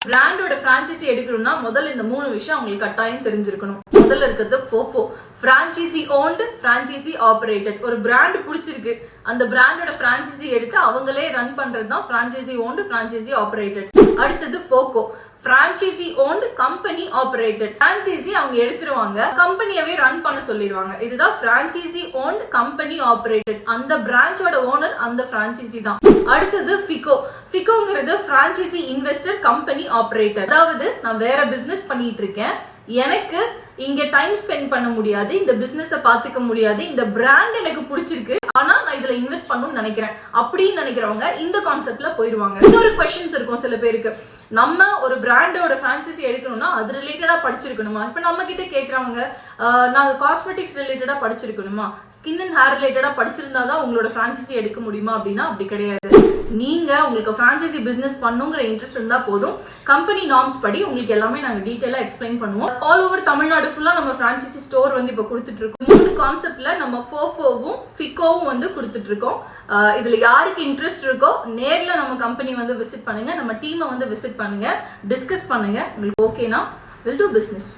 பிராண்டோட பிரான்சைசி எடுக்கணும்னா முதல்ல இந்த 3 விஷயம் உங்களுக்கு கட்டாயம் தெரிஞ்சிருக்கணும். முதல்ல இருக்கிறது FOFO, franchise owned, franchise operated. ஒரு பிராண்ட் பிடிச்சிருக்கு, அந்த பிராண்டோட பிரான்சைசி எடுத்து அவங்களே ரன் பண்றது தான் பிரான்சைசி ஓன்டு, பிரான்சைசி ஆபரேட்டட். அடுத்தது FOCO, franchise owned, company operated. Franchise அவங்க எடுத்துருவாங்க, கம்பெனியவே ரன் பண்ண சொல்லிடுவாங்க. இதுதான் பிரான்சைசி ஓன்டு, கம்பெனி ஆபரேட்டட். அந்த பிரான்ச்சோட ஓனர் அந்த பிரான்சைசி தான். அடுத்தது FICO. FICOங்கிறது பிரான்சைசி இன்வெஸ்டர், கம்பெனி ஆபரேட்டர். அதாவது நான் வேற பிசினஸ் பண்ணிட்டு இருக்கேன், எனக்கு இங்க டைம் ஸ்பெண்ட் பண்ண முடியாது, இந்த பிசினஸ் பாத்துக்க முடியாது, இந்த பிராண்ட் எனக்கு பிடிச்சிருக்கு, ஆனா நான் இதுல இன்வெஸ்ட் பண்ணணும்னு நினைக்கிறேன் அப்படின்னு நினைக்கிறவங்க இந்த கான்செப்ட்ல போயிருவாங்க. இன்னொரு क्वेश्चंस இருக்கும் சில பேருக்கு, நம்ம ஒரு பிராண்டோட பிரான்சைசி எடுக்கணும்னா அது ரிலேட்டடா படிச்சிருக்கணுமா? இப்ப நம்ம கிட்ட கேக்குறவங்க, நாங்க காஸ்மெட்டிக்ஸ் ரிலேட்டடா படிச்சிருக்கணுமா, ஸ்கின் அண்ட் ஹேர் ரிலேட்டடா படிச்சிருந்தாதான் உங்களோட பிரான்சைசி எடுக்க முடியுமா அப்படின்னா அப்படி கிடையாது. நீங்க உங்களுக்கு பிரான்சைசி பிசினஸ் பண்ணுங்கிற இன்ட்ரெஸ்ட் இருந்தா போதும், கம்பெனி நார்ம்ஸ் படி உங்களுக்கு எல்லாமே நாங்க டீடைலா எக்ஸ்பிளைன் பண்ணுவோம். ஆல் ஓவர் தமிழ்நாடு ஃபுல்லா நம்ம பிரான்சைசி ஸ்டோர் வந்து இப்ப கொடுத்துட்டு இருக்கோம். 3 கான்செப்ட்ல நம்ம FOFOவும் FICOவும் வந்து கொடுத்துட்டு இருக்கோம். இதுல யாருக்கு இன்ட்ரெஸ்ட் இருக்கோ நேர்ல நம்ம கம்பெனி வந்து விசிட் பண்ணுங்க, நம்ம டீமை வந்து விசிட் பண்ணுங்க, டிஸ்கஸ் பண்ணுங்க. உங்களுக்கு ஓகேனா வில் டு பிசினஸ்.